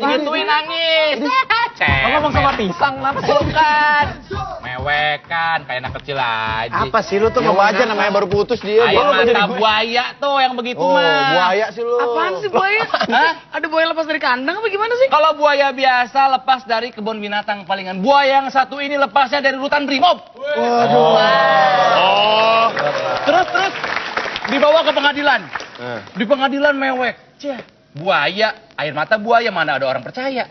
Gituin nangis. Lo ngomong sama pisang, Bukan. Mewekan, kayak anak kecil aja. Apa sih lu tuh ngomong aja namanya baru putus dia. Air mata buaya tuh yang begitu mah. Buaya sih lu. Apaan sih buaya? Hah? Ada buaya lepas dari kandang apa gimana sih? Kalau buaya biasa lepas dari kebun binatang palingan. Buaya yang satu ini lepasnya dari rutan Brimob. Waduh. Oh. Terus dibawa ke pengadilan. Di pengadilan mewek. Buaya, air mata buaya, mana ada orang percaya.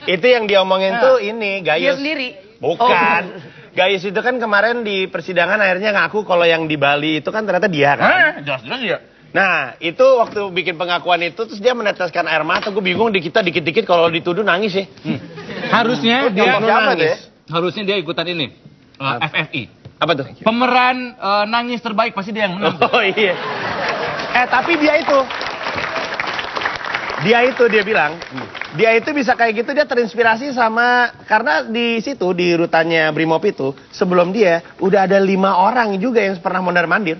Itu yang diomongin tuh ini Dia Gayus. sendiri. Bukan. Gayus itu kan kemarin di persidangan akhirnya ngaku kalau yang di Bali itu kan ternyata dia kan. Jelas-jelas ya. Nah, itu waktu bikin pengakuan itu terus dia meneteskan air mata. Gue bingung kita dikit-dikit kalau dituduh nangis ya. Harusnya dia Contoh siapa tuh ya? Harusnya dia ikutan ini. FFI. Apa tuh? Pemeran nangis terbaik pasti dia yang menang. Oh iya. Tapi dia bilang, dia itu bisa kayak gitu, dia terinspirasi sama, karena di situ, di rutannya Brimob itu, sebelum dia, udah ada 5 orang juga yang pernah mondar-mandir.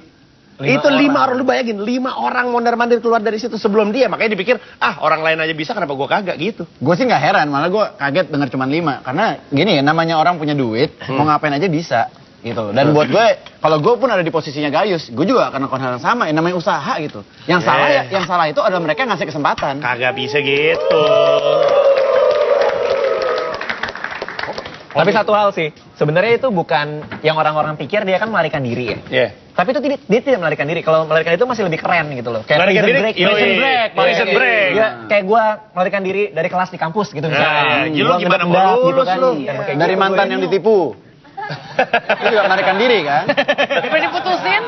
Itu 5 orang, lu bayangin, 5 orang mondar-mandir keluar dari situ sebelum dia, makanya dipikir, orang lain aja bisa, kenapa gua kagak gitu. Gue sih nggak heran, malah gue kaget denger cuma 5. Karena gini ya, namanya orang punya duit, mau ngapain aja bisa. Gitu. Dan buat gue, kalau gue pun ada di posisinya Gayus, gue juga akan lakukan hal yang sama, yang namanya usaha gitu. Yang salah itu adalah mereka yang ngasih kesempatan. Kagak bisa gitu. Tapi satu hal sih, sebenarnya itu bukan yang orang-orang pikir dia kan melarikan diri ya. Iya. Tapi itu dia tidak melarikan diri. Kalau melarikan itu masih lebih keren gitu loh. Kayak Melarikan diri? prison break. Iya. Kayak gue melarikan diri dari kelas di kampus gitu misalnya. Lu Gua gimana ngendap mau lulus lu? Kayak Dari gitu. mantan yang ditipu. Itu juga melarikan diri kan? Sampai diputusin.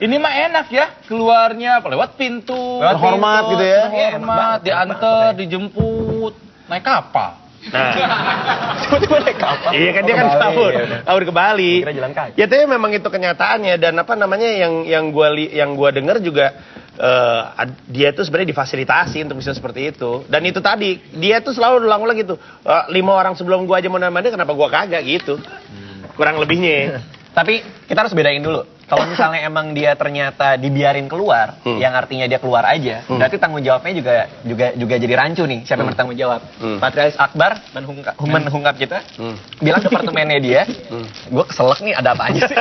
Ini mah enak ya, keluarnya lewat pintu. Terhormat gitu ya. Terhormat, diantar, dijemput, naik kapal. Nah, Tiba-tiba naik kapal. iya kan dia kan kabur ke Bali. Kira jalan kaki. Ya tapi memang itu kenyataannya dan apa namanya yang gua dengar juga dia tuh sebenarnya difasilitasi untuk bisa seperti itu. Dan itu tadi dia tuh selalu ulang-ulang gitu. 5 orang sebelum gua aja mau namanya kenapa gua kagak gitu. Kurang lebihnya. Tapi kita harus bedain dulu. Kalau misalnya emang dia ternyata dibiarin keluar, yang artinya dia keluar aja, berarti tanggung jawabnya juga jadi rancu nih. Siapa yang bertanggung jawab? Patrialis Akbar, menhungkap kita, bilang departemennya dia, gue keselak nih ada apa aja sih?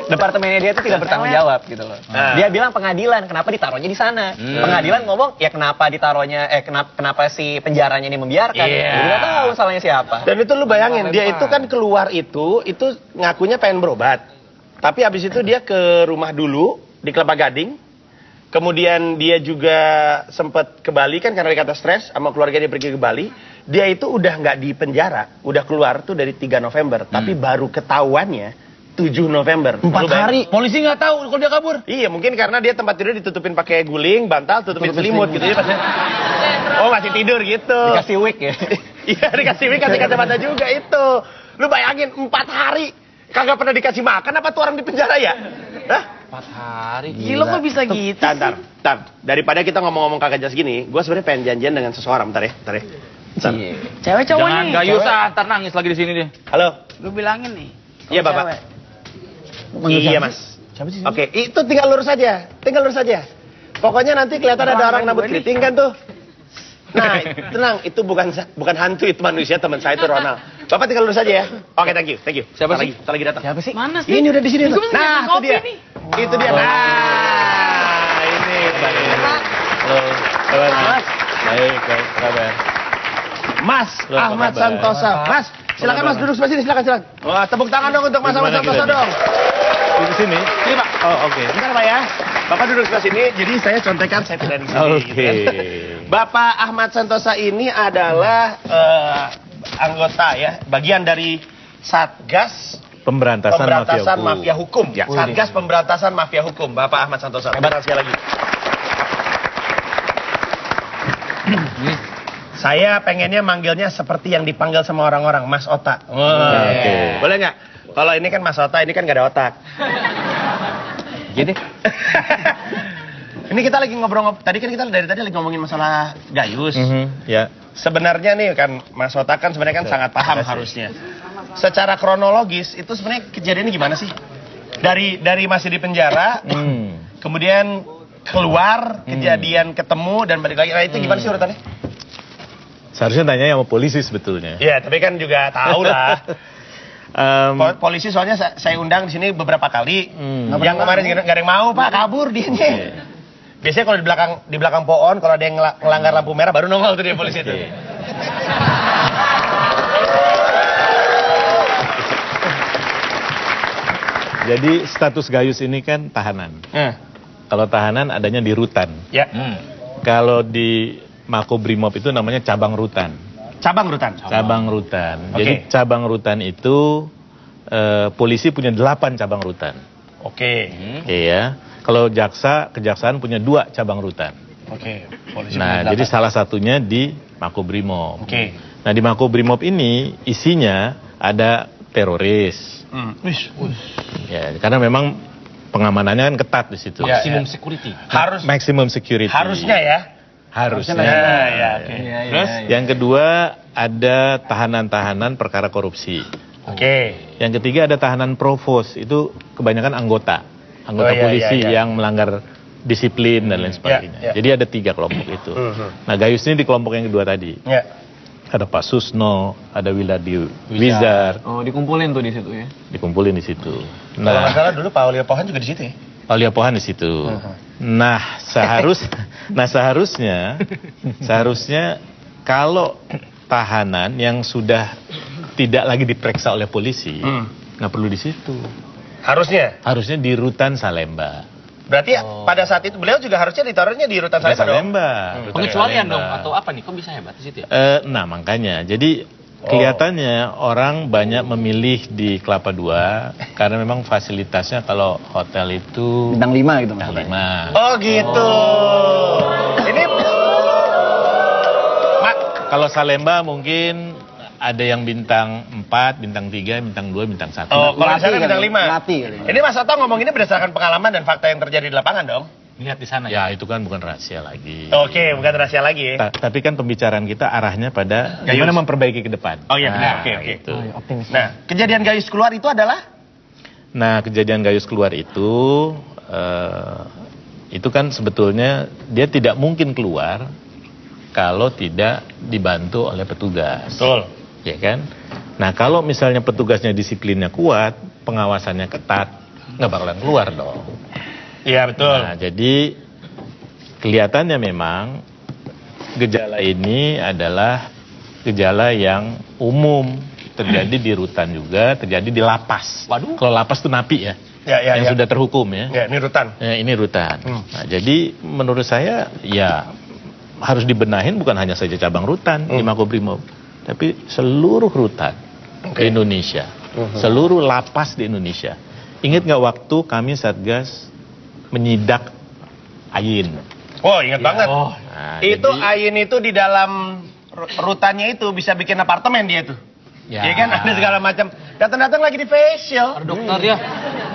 Departemennya dia itu tidak bertanggung jawab gitu loh. Dia bilang pengadilan, kenapa ditaruhnya di sana? Pengadilan ngomong, ya kenapa ditaruhnya, kenapa si penjaranya ini membiarkan? Jadi nggak tahu salahnya siapa. Dan itu lu bayangin, dia itu kan keluar itu ngakunya pengen berobat. Tapi abis itu dia ke rumah dulu di Kelapa Gading. Kemudian dia juga sempat ke Bali kan karena dia kata stres sama keluarga dia pergi ke Bali. Dia itu udah nggak di penjara, udah keluar tuh dari 3 November. Tapi baru ketahuannya 7 November. 4 hari. Polisi nggak tahu kalau dia kabur. Iya, mungkin karena dia tempat tidur ditutupin pakai guling, bantal, tutupin selimut gitu ya. Oh, masih tidur gitu. Dikasih wig ya. Iya, dikasih wig, kasih kacamata juga itu. Lu bayangin 4 hari kagak pernah dikasih makan apa tuh orang di penjara ya? Hah? 4 hari. Gila kok bisa gitu sih? Bentar. Daripada kita ngomong-ngomong kagak jelas gini, gue sebenarnya pengen janjian dengan seseorang, bentar ya. Bentar. Cewek cowok Jangan nih. Gayus ntar nangis lagi di sini dia. Halo. Gue bilangin nih. Iya, Bapak. Cewek. Iya, Mas. Oke, itu tinggal lurus aja. Pokoknya nanti kelihatan ada orang rambut keriting kan tuh. Nah, tenang, itu bukan hantu, itu manusia, teman saya itu Ronald. Bapak tinggal lurus aja ya. Oke, thank you. Siapa sih? Ntar lagi datang. Siapa sih? Mana sih? Ini udah di sini tuh. Gua Nah, itu kopi dia. nih. Itu dia. Nah, ini. Halo. Mas. Baik, kabar. Mas Ahmad Santosa. Mas, silakan Mas duduk sebelah sini, silakan. Wah, tepuk tangan dong untuk Mas Ahmad Santosa dong. Di sini. Sini, Pak. Oh, oke. Bentar, Pak ya. Bapak duduk sebelah sini, jadi saya contekan, saya tidak di sini. Oke. Gitu kan. Bapak Ahmad Santosa ini adalah anggota ya, bagian dari Satgas Pemberantasan Mafia Hukum. Ya. Satgas Pemberantasan Mafia Hukum, Bapak Ahmad Santosa. Terima kasih sekali lagi. Saya pengennya manggilnya seperti yang dipanggil sama orang-orang, Mas Otak. Oke. Boleh nggak? Kalau ini kan Mas Otak, ini kan nggak ada otak. Jadi. Ini kita lagi ngobrol, tadi kan kita dari tadi lagi ngomongin masalah Gayus. Ya. Sebenarnya nih kan Mas Otak kan sebenarnya kan sangat paham harusnya. Secara kronologis itu sebenarnya kejadiannya gimana sih? Dari masih di penjara, kemudian keluar, kejadian ketemu dan balik lagi. Nah, itu gimana sih urutannya? Seharusnya tanya sama polisi sebetulnya. Iya, tapi kan juga tahu lah. Polisi soalnya saya undang di sini beberapa kali. Yang kemarin nggak ada yang mau, Pak, kabur dianya. Biasanya kalau di belakang pohon, kalau ada yang ngelanggar lampu merah baru nongol tuh dia polisi itu. Jadi status Gayus ini kan tahanan. Kalau tahanan adanya di rutan. Ya. Kalau di Makobrimob itu namanya cabang rutan. Cabang rutan. Cabang rutan. Oke. Jadi cabang rutan itu polisi punya 8 cabang rutan. Oke. Iya. Kalau kejaksaan punya 2 cabang rutan. Oke. Polisi Nah, punya jadi 8. salah satunya di Makobrimob. Oke. Nah, di Makobrimob ini isinya ada teroris. Ya, karena memang pengamanannya kan ketat di situ. Maximum security. Maximum security. Harusnya ya. Harusnya. Ya, oke. Terus yang kedua ada tahanan-tahanan perkara korupsi. Oke. Yang ketiga ada tahanan provos, itu kebanyakan anggota polisi yang melanggar disiplin dan lain sebagainya. Jadi ada 3 kelompok itu. Nah, Gayus ini di kelompok yang kedua tadi. Ya. Ada Pak Susno, ada Wiladi Wizard. Oh, dikumpulin tuh di situ ya. Dikumpulin di situ. Kalau nggak salah dulu Pak Aulia Pohan juga di situ ya. Aulia Pohan di situ. Nah, seharusnya kalau tahanan yang sudah tidak lagi diperiksa oleh polisi, nggak perlu di situ. Harusnya. Harusnya di rutan Salemba. Berarti pada saat itu beliau juga harusnya ditaruhnya di rutan Salemba dong. Salemba. Rutan Pengecualian Salemba. dong atau apa nih? Kok bisa hebat di situ ya? Nah, makanya. Jadi kelihatannya orang banyak memilih di Kelapa II karena memang fasilitasnya kalau hotel itu Bintang 5 gitu bintang maksudnya. 5. Oh gitu. Ini Kalau Salemba mungkin ada yang bintang 4, bintang 3, bintang 2, bintang 1. kalau di sana bintang 5. Melati kali. Ini Mas Oto ngomong ini berdasarkan pengalaman dan fakta yang terjadi di lapangan dong. Lihat di sana Ya, itu kan bukan rahasia lagi. Oke, bukan rahasia lagi. Tapi kan pembicaraan kita arahnya pada gimana memperbaiki ke depan. Oh iya benar. Oke. Gitu. Nah, kejadian Gayus keluar itu adalah Nah, kejadian Gayus keluar itu kan sebetulnya dia tidak mungkin keluar kalau tidak dibantu oleh petugas. betul. Ya kan? Nah, kalau misalnya petugasnya disiplinnya kuat, pengawasannya ketat, nggak bakalan keluar dong. Iya, betul. Nah, jadi kelihatannya memang gejala ini adalah gejala yang umum, terjadi di rutan juga, terjadi di lapas. Waduh. Kalau lapas itu napi ya, yang sudah terhukum ya. Ya, ini rutan. Ya, ini rutan. Nah, jadi menurut saya ya harus dibenahin bukan hanya saja cabang rutan di Makobrimob, tapi seluruh rutan di Indonesia, seluruh lapas di Indonesia. Ingat nggak waktu kami Satgas menyidak Ayin? Oh, ingat banget. Nah, Itu jadi- Ayin itu di dalam rutannya itu bisa bikin apartemen dia tuh. Ya. Iya kan, ada segala macam. Datang-datang lagi di facial. Ada dokter ya.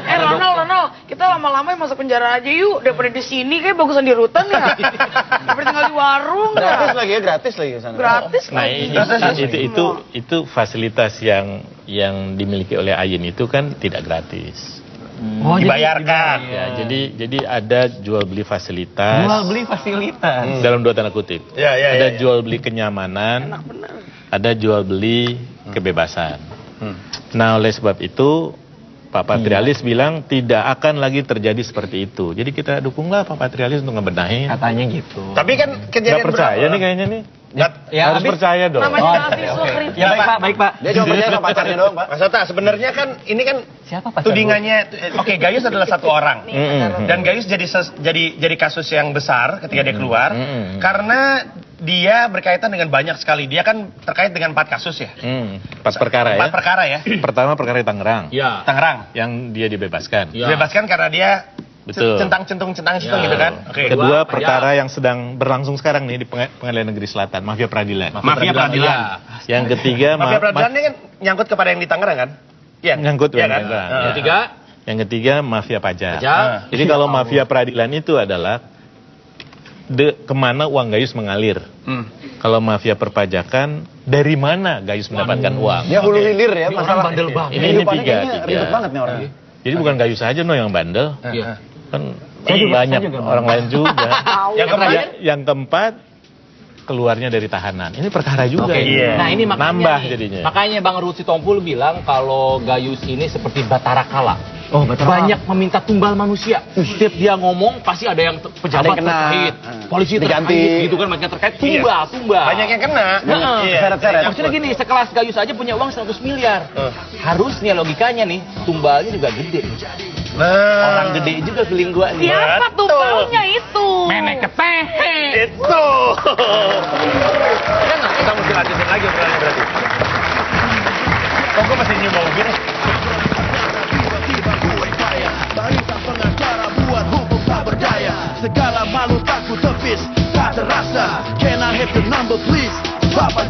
Ronald, kita lama-lama masuk penjara aja yuk. Daripada di sini kayak bagusan di rutan ya. Daripada tinggal di warung Gratis ya. lagi ya, gratis lagi ke sana. Gratis Nah, lagi. itu fasilitas yang dimiliki oleh Ayin itu kan tidak gratis. Dibayarkan. Ya, jadi ada jual beli fasilitas. Jual beli fasilitas. Dalam 2 tanda kutip. Ya, ya, Ada ya, ya. jual beli kenyamanan, ada jual beli kebebasan. Nah, oleh sebab itu Pak Patrialis bilang tidak akan lagi terjadi seperti itu. Jadi kita dukunglah Pak Patrialis untuk ngebenahin. Katanya gitu. Tapi kan Nggak kejadian percaya nih kayaknya nih. Ya, Harus habis- percaya dong. Namanya mahasiswa kritis. Ya baik Pak, baik Pak. Dia cuma percaya sama pacarnya doang, Pak. Mas Ota, sebenarnya kan ini kan Siapa pacar tudingannya. Oke, Gayus adalah satu orang. Mm-mm. Dan Gayus jadi kasus yang besar ketika dia keluar karena dia berkaitan dengan banyak sekali. Dia kan terkait dengan 4 kasus ya. 4 perkara ya. 4 perkara ya. Pertama perkara di Tangerang. Ya. Tangerang. Yang dia dibebaskan. Ya. Dibebaskan karena dia Betul. centang-centung gitu kan. Oke. Kedua perkara yang sedang berlangsung sekarang nih di Pengadilan Negeri Selatan, mafia peradilan. Mafia peradilan. Yang ketiga Mafia peradilan ini kan nyangkut kepada yang di Tangerang kan? Iya. Nyangkut Iya dengan kan? Tangerang. Nah. Ketiga, Yang ketiga mafia pajak. Pajak. Jadi kalau mafia peradilan itu adalah kemana uang Gayus mengalir. Kalau mafia perpajakan, dari mana Gayus mendapatkan uang? Dia hulu hilir ya, Ini masalah. orang bandel banget. Ini Kehidupannya tiga, kayaknya tiga. ribet banget nih orang. Jadi bukan Gayus aja no yang bandel, Iya. kan banyak orang lain juga. Yang keempat? Yang keempat, keluarnya dari tahanan. Ini perkara juga. Oke. ini. Nah ini makanya Nambah nih, jadinya. Makanya Bang Ruth Sitompul bilang kalau Gayus ini seperti Batara Kala. Oh, Batara. Banyak meminta tumbal manusia. Setiap dia ngomong pasti ada yang pejabat Ada yang kena. terkait, polisi Diganti. terkait, gitu kan, mereka terkait tumbal. Banyak yang kena. Seret-seret. Maksudnya gini, sekelas Gayus aja punya uang 100 miliar. Harusnya logikanya nih, tumbalnya juga gede. Orang gede juga feeling gua nih. Siapa tumbalnya itu? Menek ketehe. Itu.